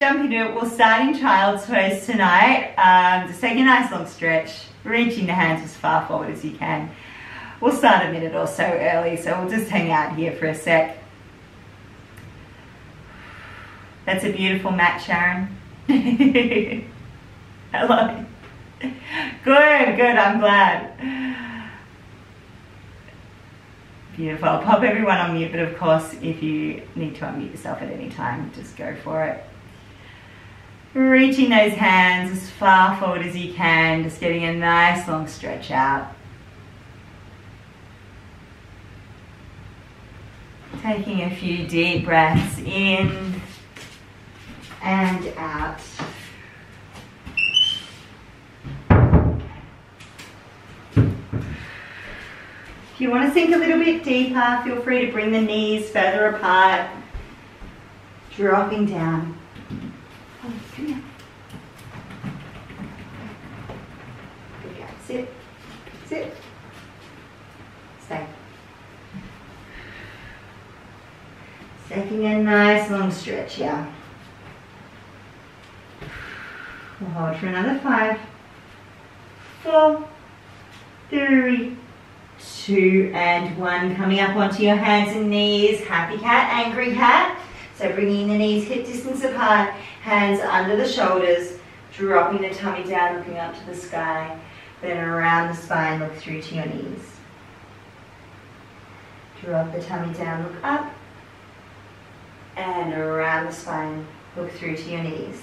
Jump into it. We'll start in child's pose tonight. Just take a nice long stretch, reaching the hands as far forward as you can. We'll start a minute or so early, so we'll just hang out here for a sec. That's a beautiful mat, Sharon. Hello. Good, I'm glad. Beautiful. I'll pop everyone on mute, but of course, if you need to unmute yourself at any time, just go for it. Reaching those hands as far forward as you can, just getting a nice long stretch out. Taking a few deep breaths in and out. If you want to sink a little bit deeper, feel free to bring the knees further apart, dropping down. Oh, come here. Good go. Sit. Sit. Stay. Taking a nice long stretch here. We'll hold for another 5, 4, 3, 2, and 1. Coming up onto your hands and knees. Happy cat, angry cat. So bringing the knees hip distance apart, hands under the shoulders, dropping the tummy down, looking up to the sky. Then around the spine, look through to your knees. Drop the tummy down, look up. And around the spine, look through to your knees.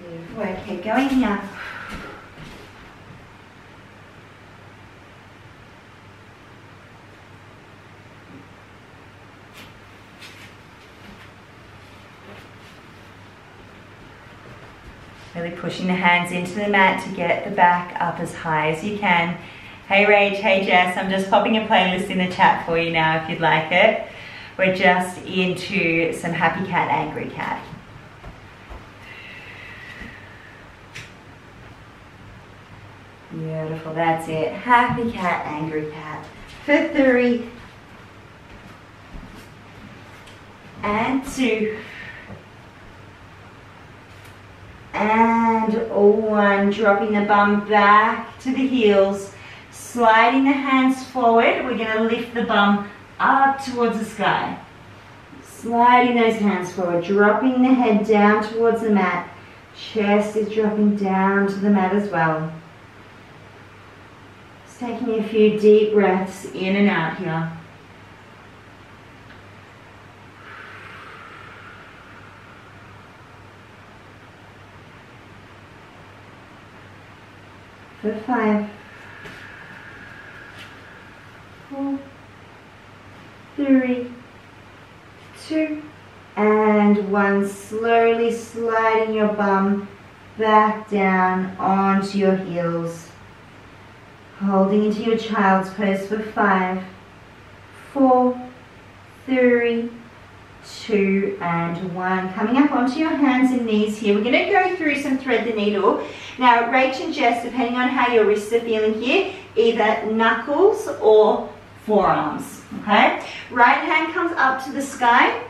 Beautiful. Okay, going here. Really pushing the hands into the mat to get the back up as high as you can. Hey Rach, hey Jess, I'm just popping a playlist in the chat for you now if you'd like it. We're just into some Happy Cat, Angry Cat. Beautiful, that's it. Happy cat, angry cat. For 3. And 2. And 1. Dropping the bum back to the heels. Sliding the hands forward. We're going to lift the bum up towards the sky. Sliding those hands forward. Dropping the head down towards the mat. Chest is dropping down to the mat as well. Taking a few deep breaths in and out here. For 5, 4, 3, 2, and 1. Slowly sliding your bum back down onto your heels. Holding into your child's pose for 5, 4, 3, 2, and 1. Coming up onto your hands and knees here. We're going to go through some thread the needle. Now, Rach and Jess, depending on how your wrists are feeling here, either knuckles or forearms. Okay? Right hand comes up to the sky.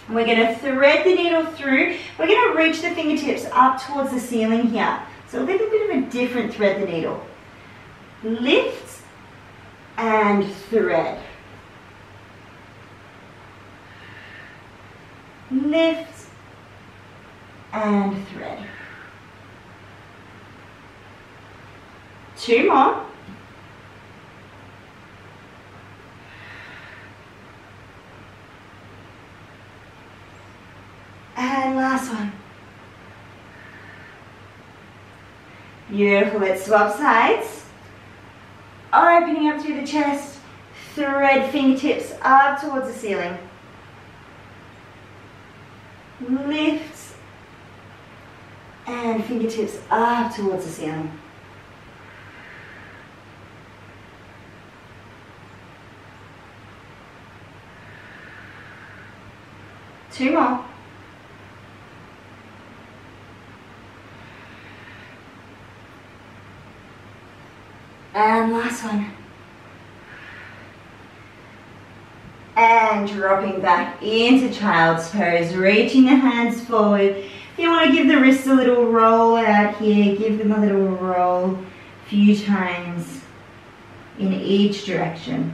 We're going to thread the needle through. We're going to reach the fingertips up towards the ceiling here. So a little bit of a different thread the needle. Lift and thread. Lift and thread. 2 more. And last one. Beautiful. Let's swap sides. Opening up through the chest, thread fingertips up towards the ceiling. Lift and fingertips up towards the ceiling. 2 more. And last one. And dropping back into child's pose, reaching the hands forward. If you want to give the wrists a little roll out here, give them a little roll a few times in each direction.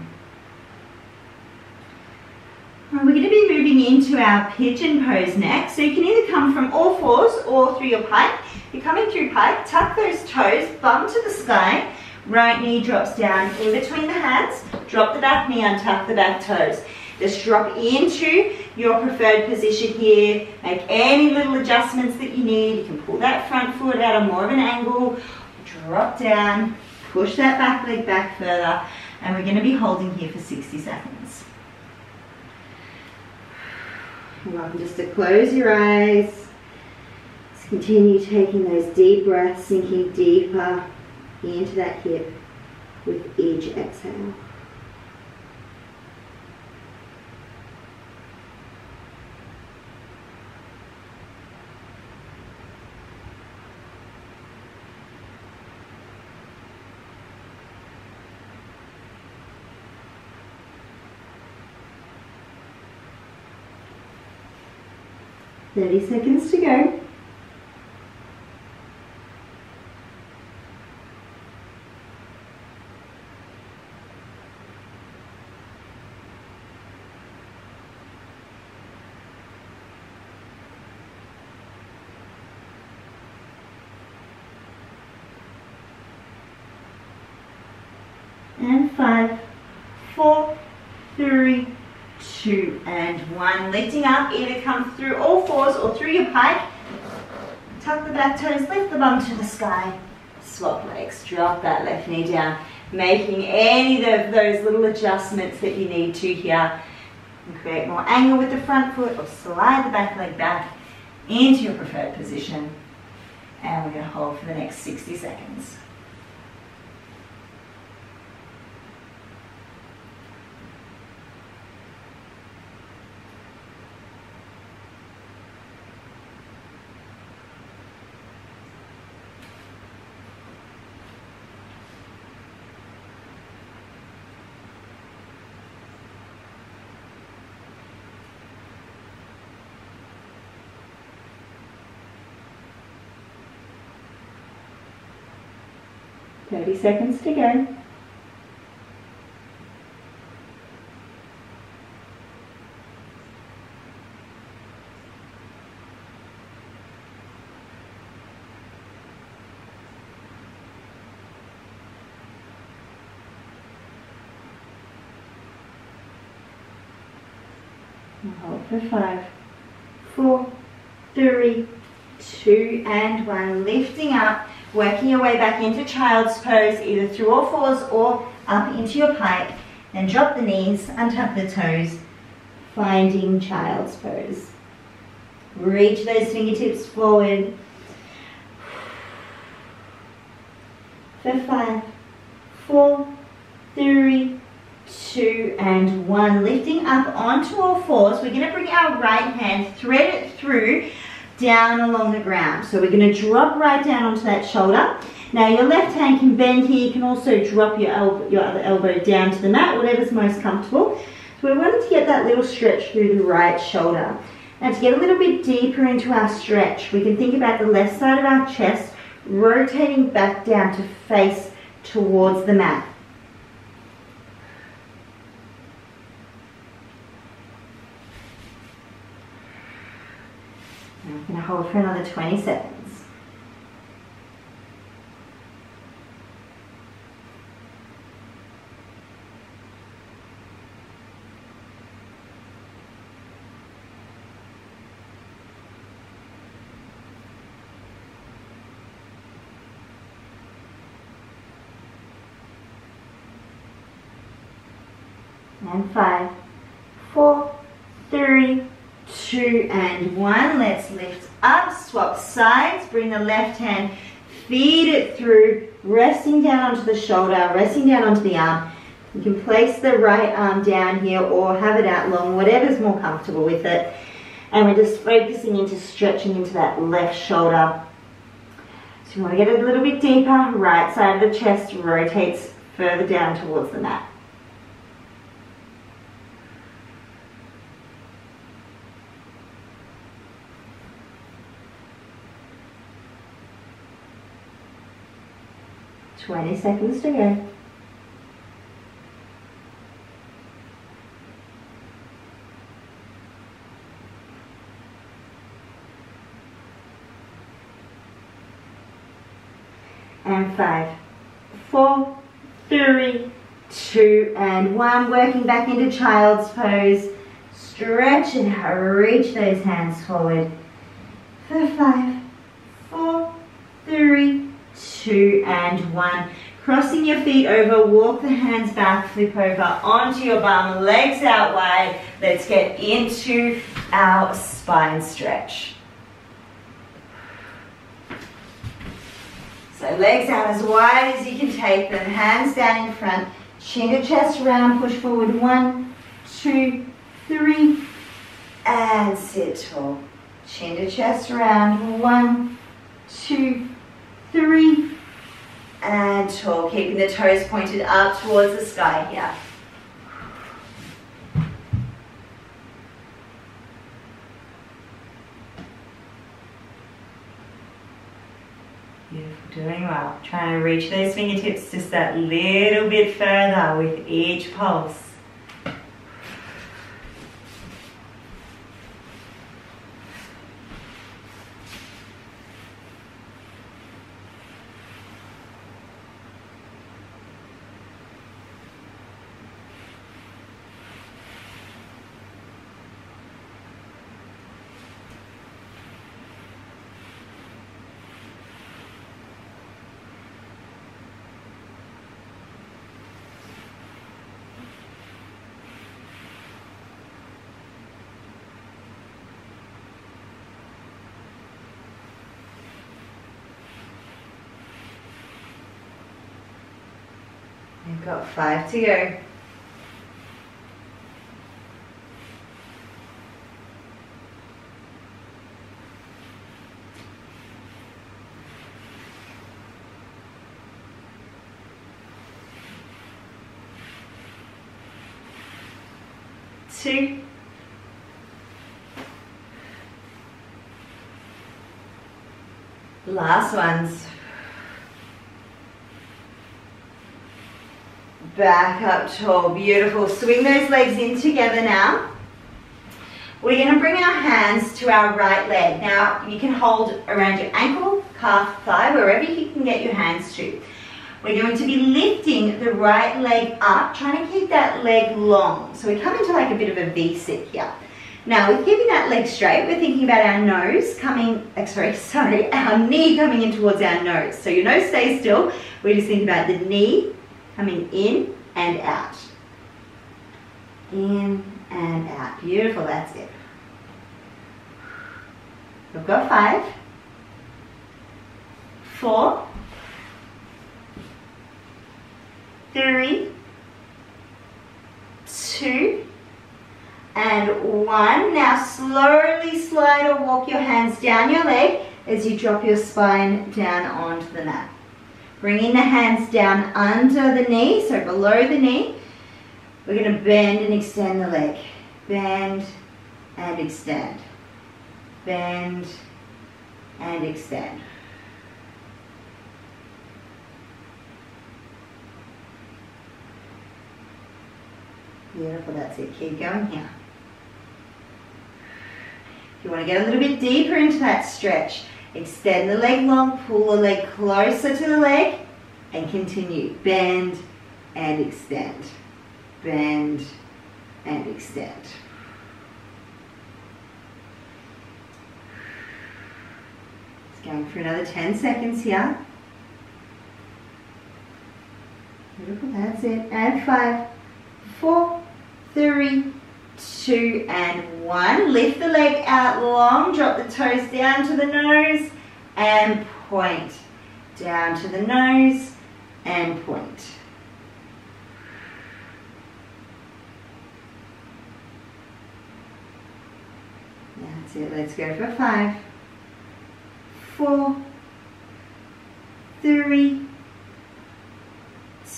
We're going to be moving into our pigeon pose next. So you can either come from all fours or through your pike. If you're coming through pike, tuck those toes, bum to the sky, right knee drops down in between the hands, drop the back knee, untuck the back toes. Just drop into your preferred position here. Make any little adjustments that you need. You can pull that front foot out on more of an angle, drop down, push that back leg back further, and we're going to be holding here for 60 seconds. You're welcome just to close your eyes. Just continue taking those deep breaths, sinking deeper into that hip with each exhale. Thirty seconds to go. And 5, 4, 3, 2, and 1. Lifting up, either come through all fours or through your pike. Tuck the back toes, lift the bum to the sky. Swap legs, drop that left knee down. Making any of those little adjustments that you need to here. And create more angle with the front foot or slide the back leg back into your preferred position. And we're going to hold for the next 60 seconds. Thirty seconds to go. And hold for 5, 4, 3, 2, and 1. Lifting up. Working your way back into child's pose, either through all fours or up into your pike. Then drop the knees, untuck the toes, finding child's pose. Reach those fingertips forward. For 5, 4, 3, 2, and 1. Lifting up onto all fours. We're going to bring our right hand, thread it through down along the ground. So we're going to drop right down onto that shoulder. Now your left hand can bend here. You can also drop your other elbow down to the mat, whatever's most comfortable. So we're wanting to get that little stretch through the right shoulder. Now to get a little bit deeper into our stretch, we can think about the left side of our chest rotating back down to face towards the mat. I'm going to hold for another 20 seconds. And 5, 4, 3, 2, and 1. Let's lift up, swap sides, bring the left hand, feed it through, resting down onto the shoulder, resting down onto the arm. You can place the right arm down here or have it out long, whatever's more comfortable with it. And we're just focusing into stretching into that left shoulder. So you want to get a little bit deeper, right side of the chest rotates further down towards the mat. Twenty seconds to go. And 5, 4, 3, 2, and 1. Working back into child's pose. Stretch and reach those hands forward. For 5, 4, 3, 2, and 1. Crossing your feet over, walk the hands back, flip over onto your bum, legs out wide. Let's get into our spine stretch. So legs out as wide as you can take them, hands down in front, chin to chest round, push forward 1, 2, 3, and sit tall. Chin to chest round, 1, 2, 3, and tall. Keeping the toes pointed up towards the sky here. Beautiful, doing well. Trying to reach those fingertips just that little bit further with each pulse. We've got 5 to go. Two. Last ones. Back up tall, beautiful. Swing those legs in together now. We're going to bring our hands to our right leg. Now you can hold around your ankle, calf, thigh, wherever you can get your hands to. We're going to be lifting the right leg up, trying to keep that leg long. So we come into like a bit of a V-sit here. Now with keeping that leg straight, we're thinking about our nose coming, our knee coming in towards our nose. So your nose stays still. We're just thinking about the knee coming in and out. In and out. Beautiful, that's it. We've got 5, 4, 3, 2, and 1. Now slowly slide or walk your hands down your leg as you drop your spine down onto the mat. Bringing the hands down under the knee, so below the knee. We're going to bend and extend the leg. Bend and extend. Bend and extend. Beautiful, that's it. Keep going here. If you want to get a little bit deeper into that stretch, extend the leg long, pull the leg closer to the leg, and continue. Bend and extend. Bend and extend. Just going for another 10 seconds here. Beautiful, that's it. And 5, 4, 3, 2, and 1. Lift the leg out long, drop the toes down to the nose, and point. Down to the nose, and point. That's it. Let's go for 5, 4, 3,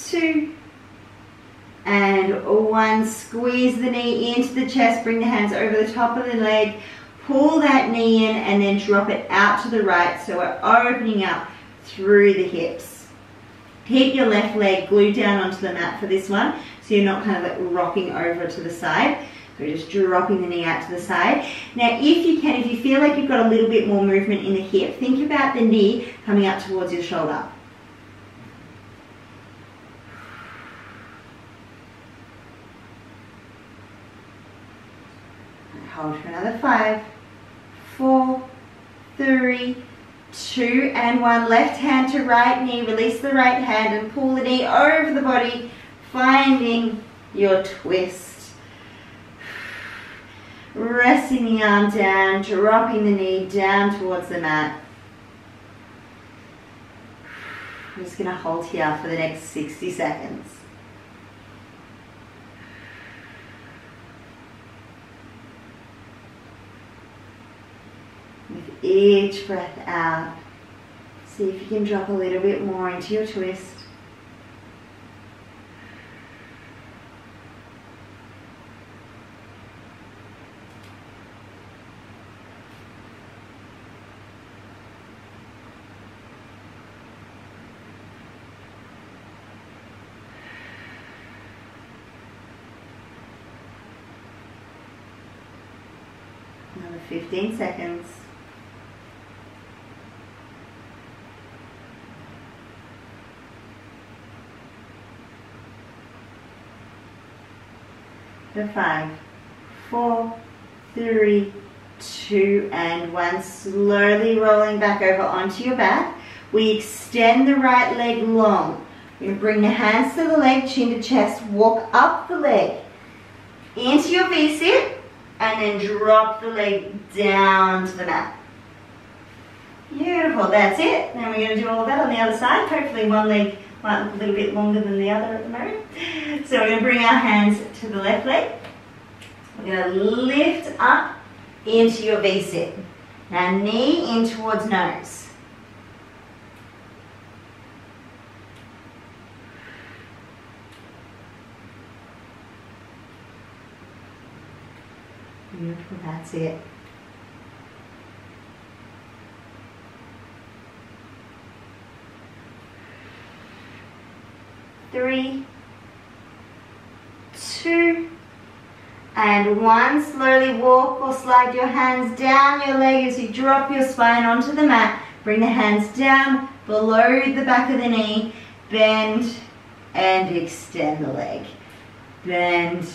2, and one. Squeeze the knee into the chest, bring the hands over the top of the leg, pull that knee in and then drop it out to the right, so we're opening up through the hips. Keep your left leg glued down onto the mat for this one, so you're not kind of like rocking over to the side. So just dropping the knee out to the side. Now if you can, if you feel like you've got a little bit more movement in the hip, think about the knee coming up towards your shoulder. Hold for another 5, 4, 3, 2, and 1. Left hand to right knee. Release the right hand and pull the knee over the body, finding your twist. Resting the arm down, dropping the knee down towards the mat. I'm just going to hold here for the next 60 seconds. With each breath out, see if you can drop a little bit more into your twist. Another 15 seconds. The 5, 4, 3, 2, and 1. Slowly rolling back over onto your back. We extend the right leg long. We're going to bring the hands to the leg, chin to chest, walk up the leg into your V-sit, and then drop the leg down to the mat. Beautiful, that's it. Then we're going to do all of that on the other side. Hopefully one leg might look a little bit longer than the other at the moment. So we're going to bring our hands to the left leg. We're going to lift up into your V-sit. Now knee in towards nose. Beautiful, that's it. Three, 2, and 1. Slowly walk or slide your hands down your leg as you drop your spine onto the mat. Bring the hands down below the back of the knee. Bend and extend the leg. Bend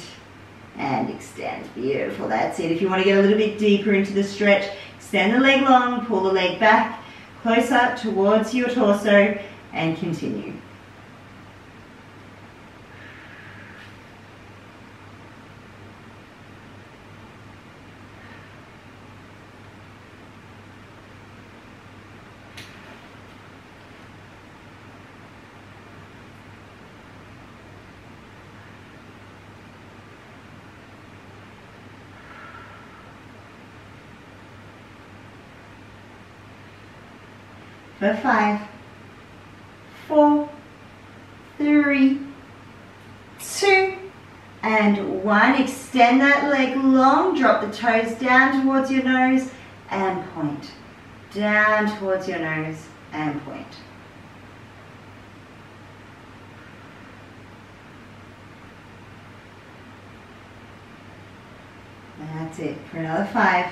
and extend. Beautiful, that's it. If you want to get a little bit deeper into the stretch, extend the leg long, pull the leg back, closer towards your torso, and continue. For 5, 4, 3, 2, and 1. Extend that leg long, drop the toes down towards your nose and point. Down towards your nose and point. That's it. For another 5,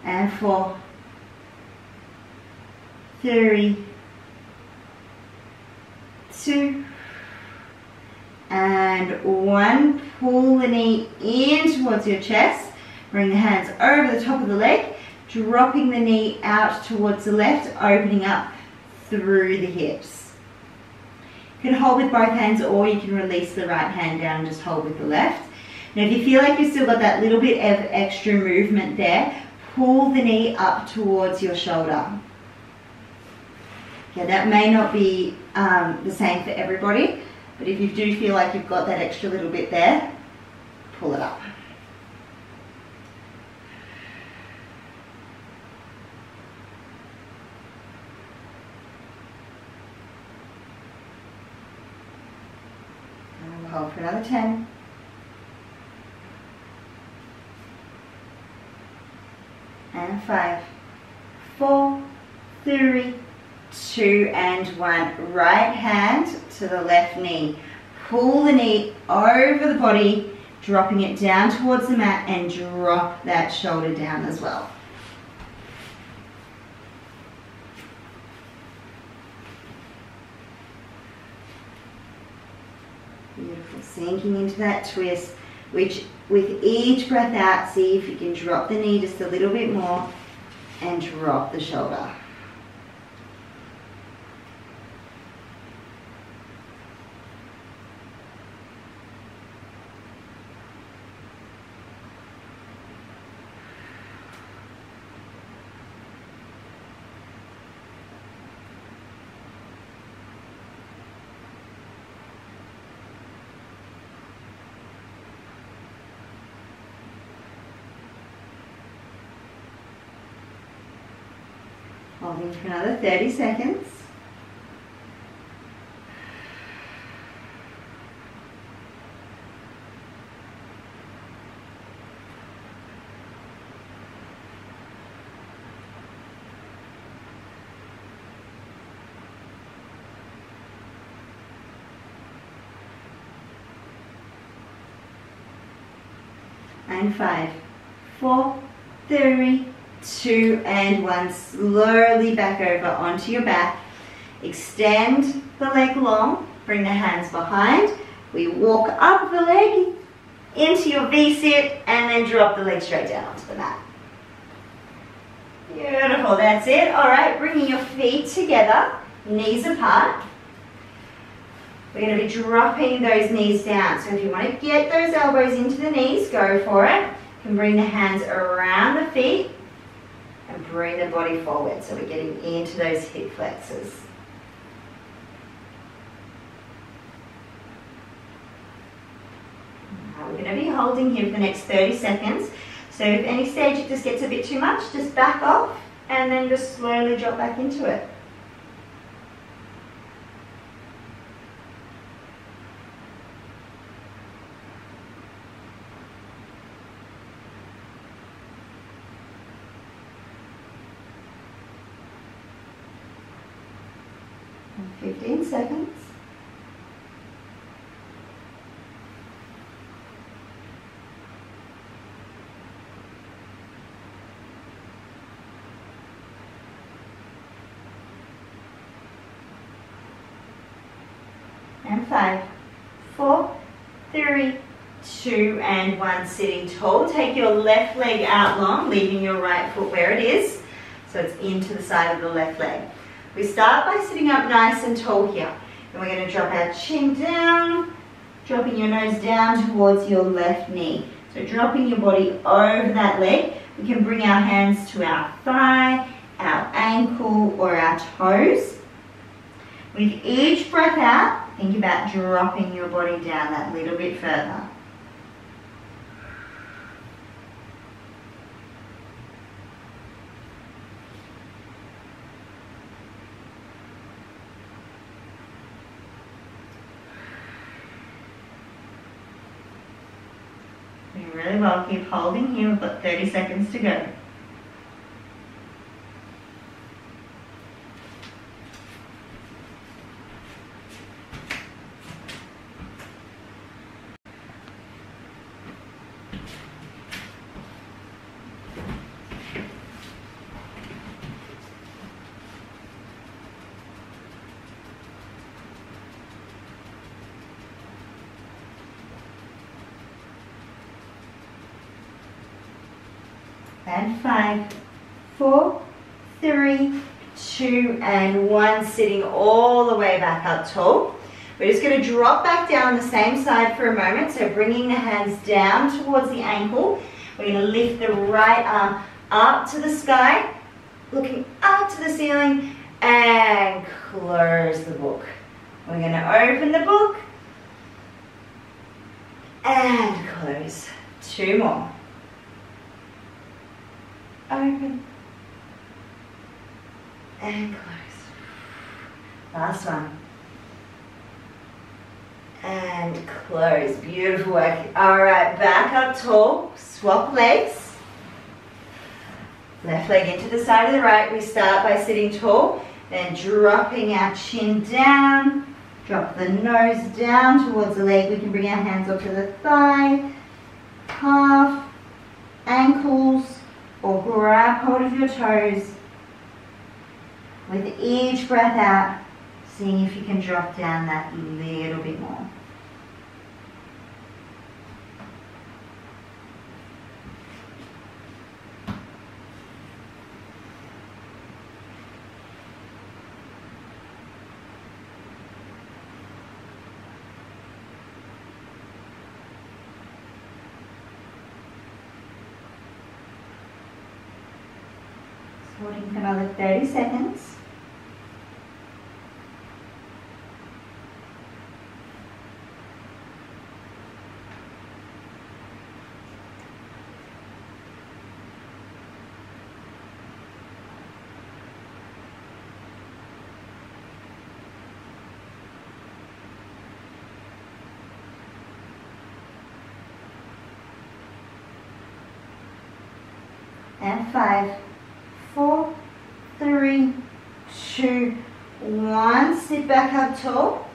and 4, 3, 2, and 1. Pull the knee in towards your chest. Bring the hands over the top of the leg, dropping the knee out towards the left, opening up through the hips. You can hold with both hands, or you can release the right hand down and just hold with the left. Now if you feel like you've still got that little bit of extra movement there, pull the knee up towards your shoulder. Okay, that may not be the same for everybody, but if you do feel like you've got that extra little bit there, pull it up. Hold for another 10. And 5, 4, 3, 2, and 1. Right hand to the left knee. Pull the knee over the body, dropping it down towards the mat, and drop that shoulder down as well. Beautiful. Sinking into that twist, which with each breath out, see if you can drop the knee just a little bit more and drop the shoulder. Holding for another 30 seconds. And 5, 4, 3, 2, and 1. Slowly back over onto your back. Extend the leg long. Bring the hands behind. We walk up the leg into your V-sit and then drop the leg straight down onto the mat. Beautiful, that's it. All right, bringing your feet together, knees apart. We're going to be dropping those knees down. So if you want to get those elbows into the knees, go for it. You can bring the hands around the feet and bring the body forward. So we're getting into those hip flexors. Now we're going to be holding here for the next 30 seconds. So if any stage it just gets a bit too much, just back off and then just slowly drop back into it. And 15 seconds. And 5, 4, 3, 2, and 1. Sitting tall. Take your left leg out long, leaving your right foot where it is. So it's into the side of the left leg. We start by sitting up nice and tall here. And we're going to drop our chin down, dropping your nose down towards your left knee. So dropping your body over that leg. We can bring our hands to our thigh, our ankle, or our toes. With each breath out, think about dropping your body down that little bit further. Doing really well. Keep holding here. We've got 30 seconds to go. And 5, 4, 3, 2, and 1. Sitting all the way back up tall. We're just going to drop back down the same side for a moment. So bringing the hands down towards the ankle. We're going to lift the right arm up to the sky, looking up to the ceiling, and close the book. We're going to open the book and close. 2 more. Open and close. Last one. And close. Beautiful work. All right, back up tall. Swap legs. Left leg into the side of the right. We start by sitting tall, then dropping our chin down. Drop the nose down towards the leg. We can bring our hands up to the thigh, calf, ankles, or grab hold of your toes. With each breath out, seeing if you can drop down that little bit more. Holding for another 30 seconds. And 5, 4, 3, 2, 1. Sit back up tall.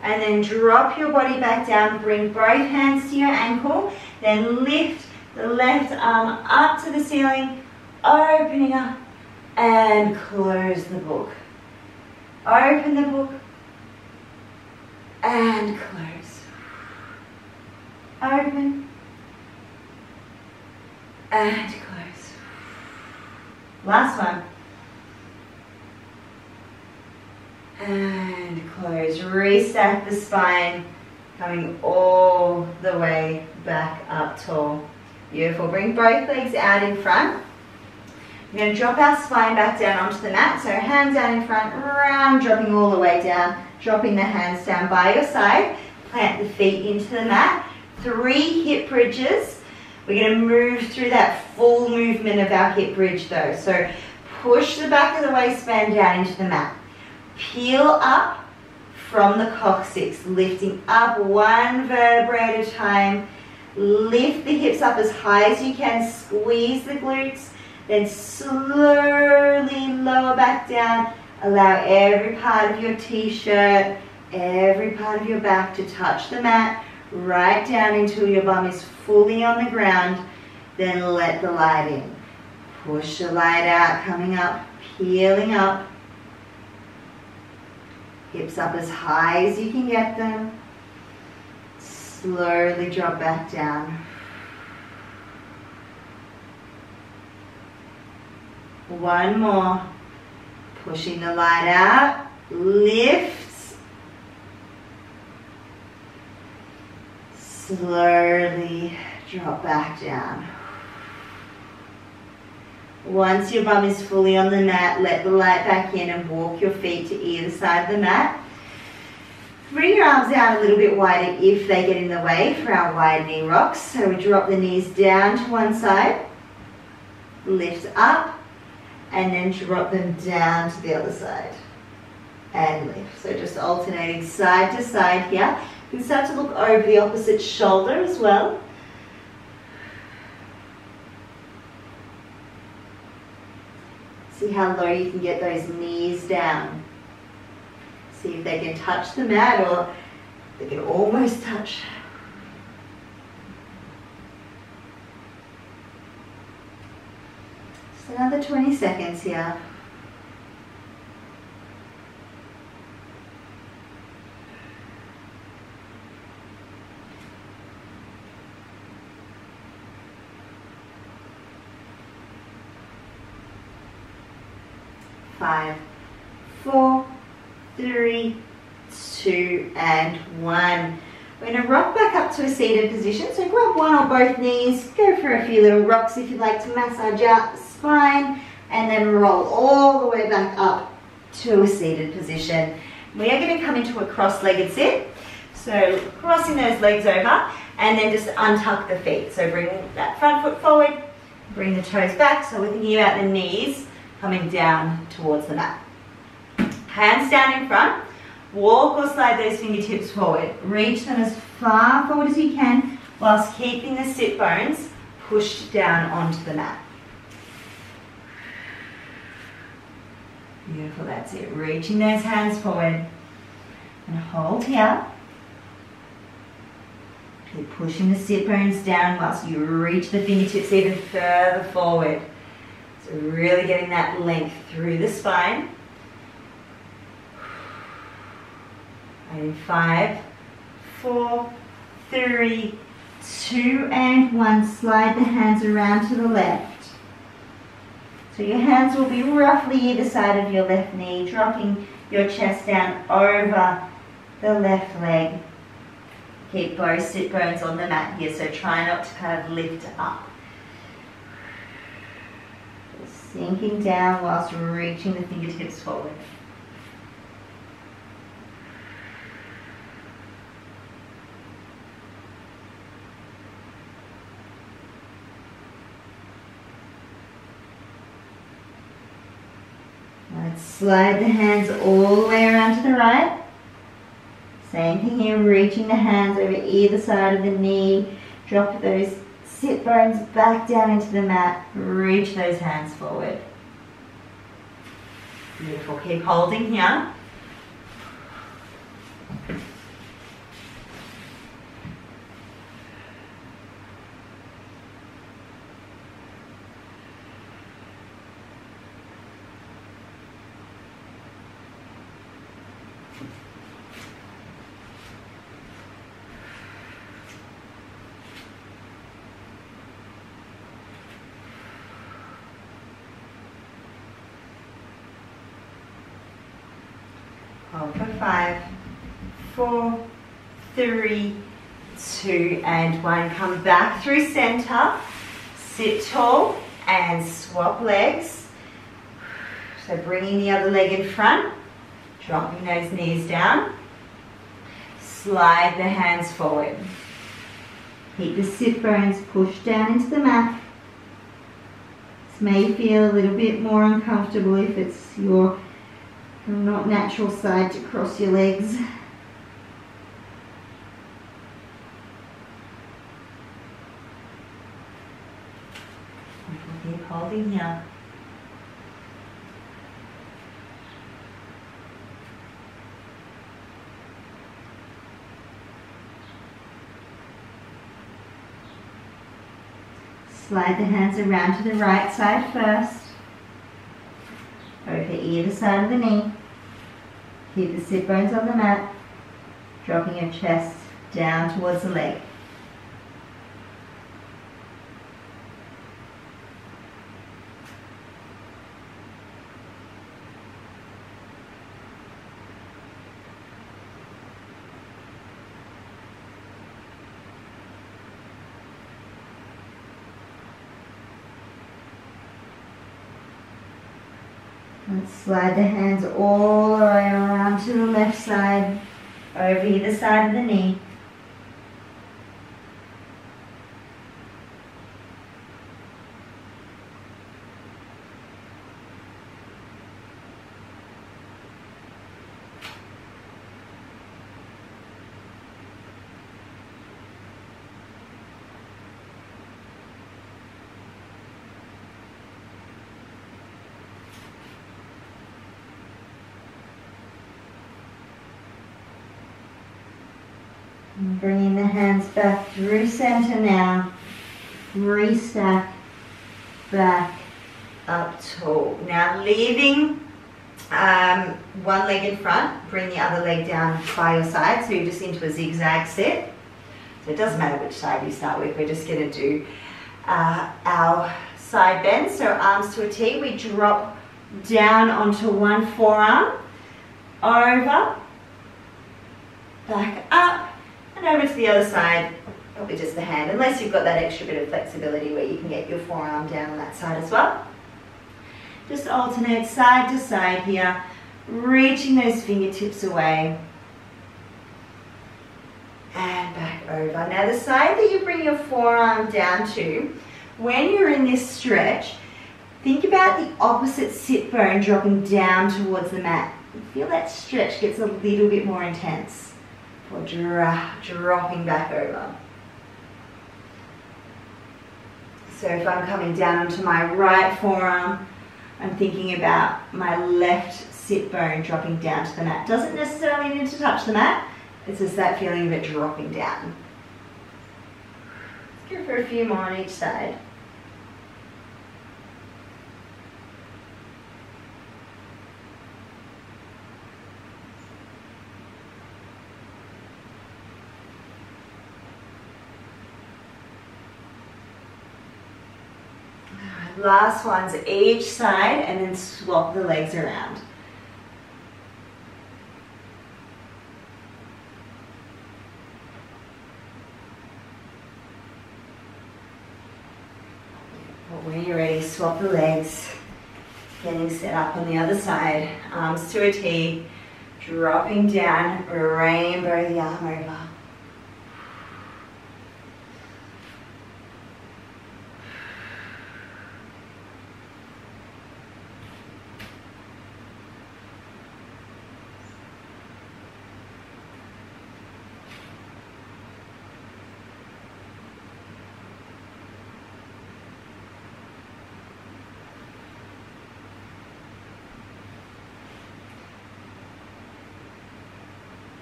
And then drop your body back down. Bring both hands to your ankle. Then lift the left arm up to the ceiling. Opening up. And close the book. Open the book. And close. Open. And close. Last one. And close. Restack the spine, coming all the way back up tall. Beautiful. Bring both legs out in front. We're going to drop our spine back down onto the mat. So hands down in front, round, dropping all the way down. Dropping the hands down by your side. Plant the feet into the mat. 3 hip bridges. We're going to move through that full movement of our hip bridge though. So push the back of the waistband down into the mat. Peel up from the coccyx, lifting up one vertebrae at a time. Lift the hips up as high as you can. Squeeze the glutes. Then slowly lower back down. Allow every part of your t-shirt, every part of your back to touch the mat. Right down until your bum is fully on the ground. Then let the light in. Push the light out, coming up, peeling up. Hips up as high as you can get them. Slowly drop back down. One more. Pushing the light out. Lift. Slowly drop back down. Once your bum is fully on the mat, let the light back in and walk your feet to either side of the mat. Bring your arms out a little bit wider if they get in the way for our wide knee rocks. So we drop the knees down to one side, lift up, and then drop them down to the other side and lift. So just alternating side to side here. You can start to look over the opposite shoulder as well. See how low you can get those knees down. See if they can touch the mat or they can almost touch. Just another 20 seconds here. Five, 4, 3, 2, and 1. We're going to rock back up to a seated position. So grab one or both knees, go for a few little rocks if you'd like to massage out the spine, and then roll all the way back up to a seated position. We are going to come into a cross-legged sit. So crossing those legs over, and then just untuck the feet. So bring that front foot forward, bring the toes back. So we're thinking about the knees coming down towards the mat. Hands down in front, Walk or slide those fingertips forward. Reach them as far forward as you can whilst keeping the sit bones pushed down onto the mat. Beautiful, that's it. Reaching those hands forward and hold here. Keep pushing the sit bones down whilst you reach the fingertips even further forward. So really getting that length through the spine. And in 5, 4, 3, 2, and 1, slide the hands around to the left. So your hands will be roughly either side of your left knee, dropping your chest down over the left leg. Keep both sit bones on the mat here, so try not to kind of lift up. Just sinking down whilst reaching the fingertips forward. Let's slide the hands all the way around to the right. Same thing here, reaching the hands over either side of the knee. Drop those sit bones back down into the mat. Reach those hands forward. Beautiful, keep holding here. Hold for 5, 4, 3, 2, and 1. Come back through center. Sit tall and swap legs. So bringing the other leg in front, dropping those knees down. Slide the hands forward. Keep the sit bones pushed down into the mat. This may feel a little bit more uncomfortable if it's your not natural side to cross your legs. Keep holding here. Slide the hands around to the right side first. Over either side of the knee. Keep the sit bones on the mat, dropping your chest down towards the leg. Let's slide the hands all the way around to the left side, over either side of the knee. And bringing the hands back through center now. Restack back up tall. Now leaving one leg in front, bring the other leg down by your side, so you're just into a zigzag sit. So it doesn't matter which side you start with, we're just going to do our side bend. So arms to a T, we drop down onto one forearm, over, back up, and over to the other side, probably just the hand, unless you've got that extra bit of flexibility where you can get your forearm down on that side as well. Just alternate side to side here, reaching those fingertips away. And back over. Now the side that you bring your forearm down to, when you're in this stretch, Think about the opposite sit bone dropping down towards the mat. Feel that stretch gets a little bit more intense before dropping back over. So if I'm coming down onto my right forearm, I'm thinking about my left sit bone dropping down to the mat. Doesn't necessarily need to touch the mat, it's just that feeling of it dropping down. Let's go for a few more on each side. Last ones each side, and then swap the legs around. When you're ready, swap the legs. Getting set up on the other side. Arms to a T. Dropping down, rainbow the arm over.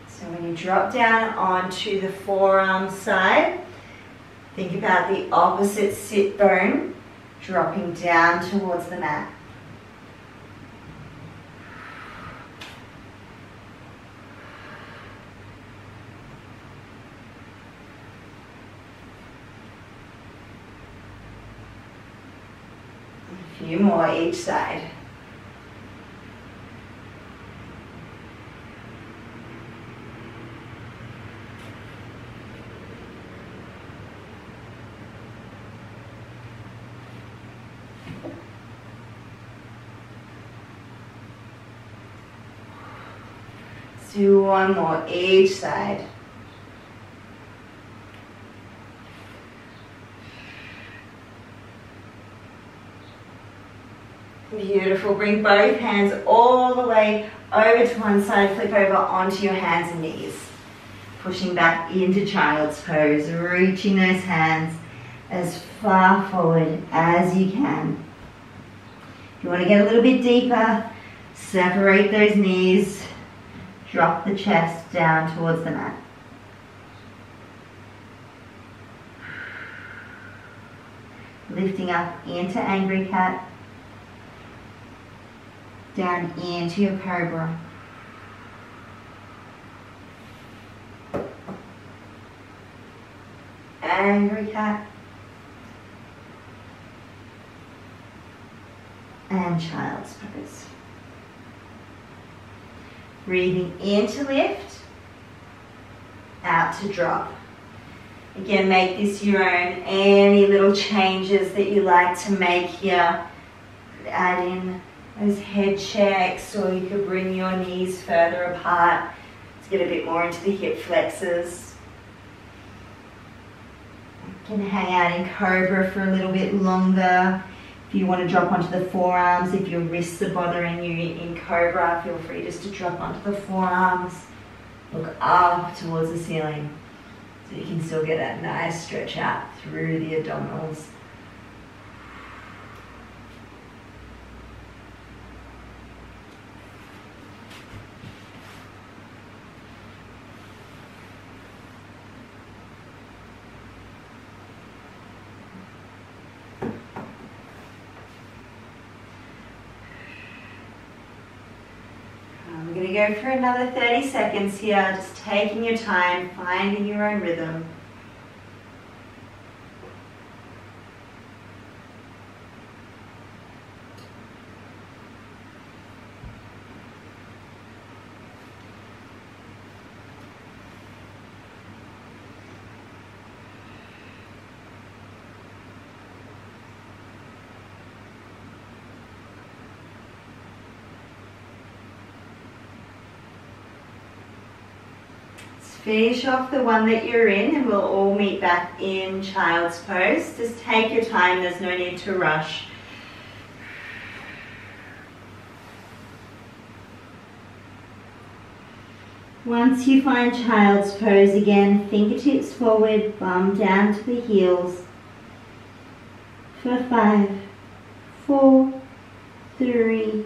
So when you drop down onto the forearm side, think about the opposite sit bone dropping down towards the mat. A few more each side. Do one more each side. Beautiful. Bring both hands all the way over to one side. Flip over onto your hands and knees. Pushing back into child's pose. Reaching those hands as far forward as you can. If you want to get a little bit deeper, separate those knees. Drop the chest down towards the mat. Lifting up into angry cat. Down into your cobra. Angry cat. And child's pose. Breathing in to lift, out to drop. Again, make this your own. Any little changes that you like to make here. Add in those head checks, or you could bring your knees further apart to get a bit more into the hip flexors. You can hang out in cobra for a little bit longer. If you want to drop onto the forearms, if your wrists are bothering you in cobra, feel free just to drop onto the forearms. Look up towards the ceiling so you can still get that nice stretch out through the abdominals. We're going to go for another 30 seconds here, just taking your time, finding your own rhythm. Finish off the one that you're in and we'll all meet back in child's pose. Just take your time, there's no need to rush. Once you find child's pose again, fingertips forward, bum down to the heels. For 5, 4, 3,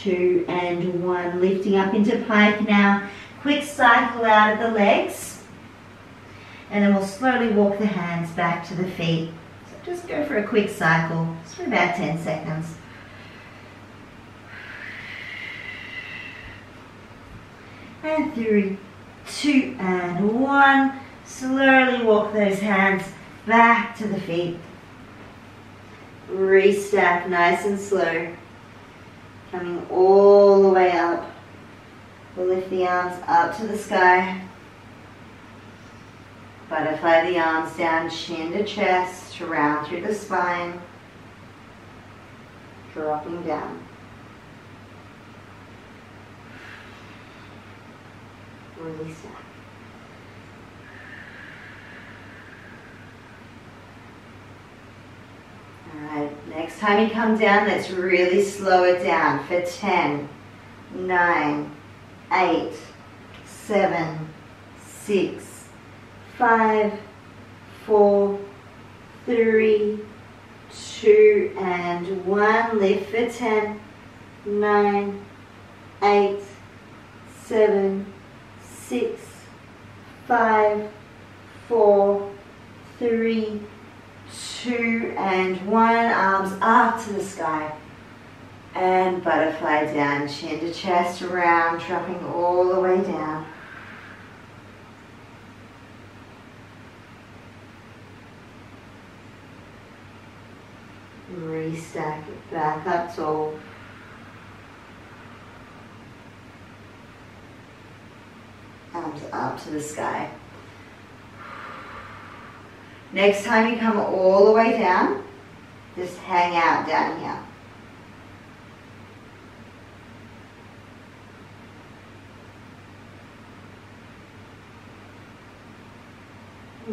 2, and 1. Lifting up into pike now. Quick cycle out of the legs. And then we'll slowly walk the hands back to the feet. So just go for a quick cycle, just for about 10 seconds. And 3, 2, and 1. Slowly walk those hands back to the feet. Restack nice and slow. Coming all the way up. We'll lift the arms up to the sky. Butterfly the arms down, chin to chest, round through the spine. Dropping down. Release that. Alright, next time you come down, let's really slow it down for 10, 9, 8, 7, 6, 5, 4, 3, 2, and 1. Lift for 10, 9, 8, 7, 6, 5, 4, 3, 2, and 1. Arms up to the sky. And butterfly down, chin to chest, round, dropping all the way down. Restack it back up tall. Arms up to the sky. Next time you come all the way down, just hang out down here.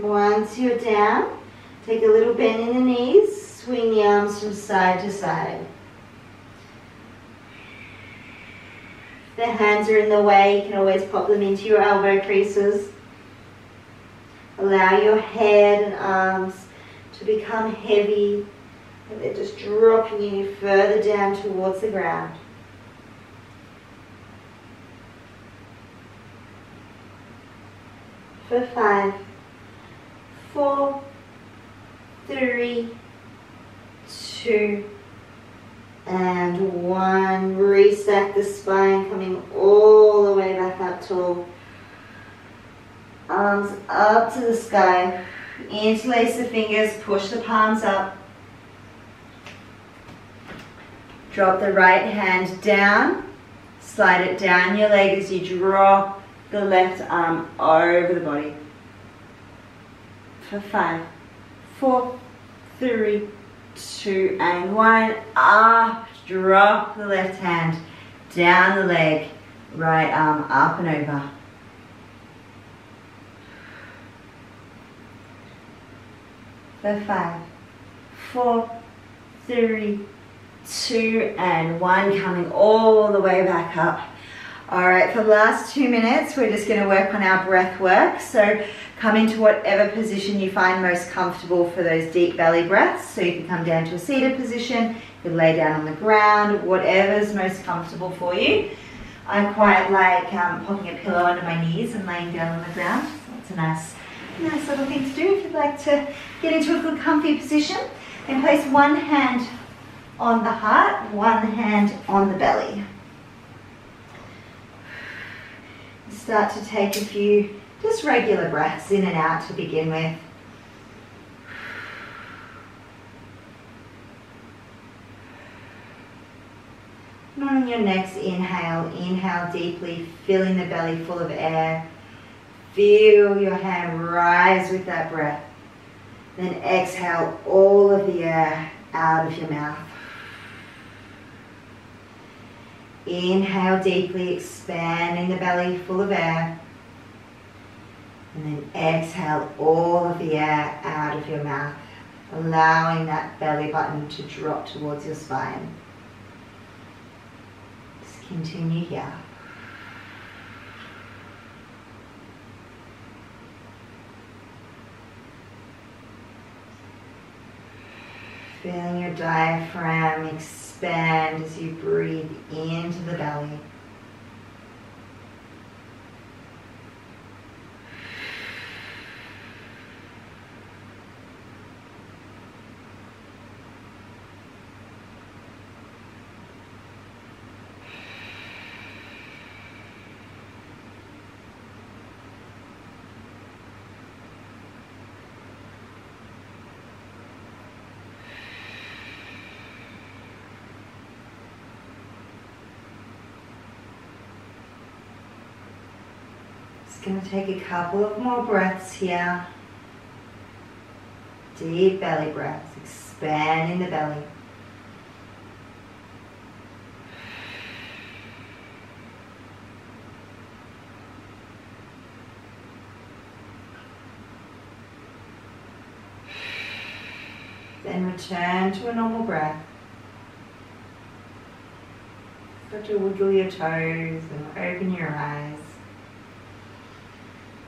Once you're down, take a little bend in the knees, swing the arms from side to side. If the hands are in the way, you can always pop them into your elbow creases. Allow your head and arms to become heavy, and they're just dropping you further down towards the ground. For 5, 4, 3, 2, and 1. Restack the spine, coming all the way back up tall. Arms up to the sky. Interlace the fingers, push the palms up. Drop the right hand down. Slide it down your leg as you drop the left arm over the body. For 5, 4, 3, 2, and 1. Up, drop the left hand, down the leg, right arm up and over. For 5, 4, 3, 2, and 1. Coming all the way back up. Alright, for the last 2 minutes, we're just going to work on our breath work. So come into whatever position you find most comfortable for those deep belly breaths. So you can come down to a seated position, you can lay down on the ground, whatever's most comfortable for you. I quite like popping a pillow under my knees and laying down on the ground. So it's a nice little thing to do if you'd like to get into a good comfy position. And place one hand on the heart, one hand on the belly. Start to take a few just regular breaths in and out to begin with. And on your next inhale, inhale deeply, filling the belly full of air. Feel your hand rise with that breath. Then exhale all of the air out of your mouth. Inhale deeply, expanding the belly full of air. And then exhale all of the air out of your mouth, allowing that belly button to drop towards your spine. Just continue here. Feeling your diaphragm expand as you breathe into the belly. Just going to take a couple of more breaths here. Deep belly breaths, expanding the belly. Then return to a normal breath. Start to wiggle your toes and open your eyes.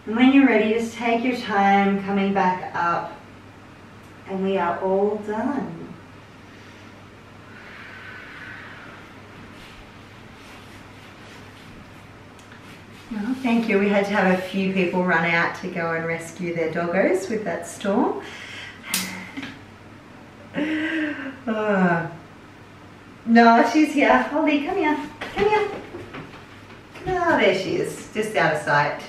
And when you're ready, just take your time coming back up, and we are all done. Well, thank you. We had to have a few people run out to go and rescue their doggos with that storm. Oh. No, she's here. Holly, come here. Come here. Oh, there she is, just out of sight.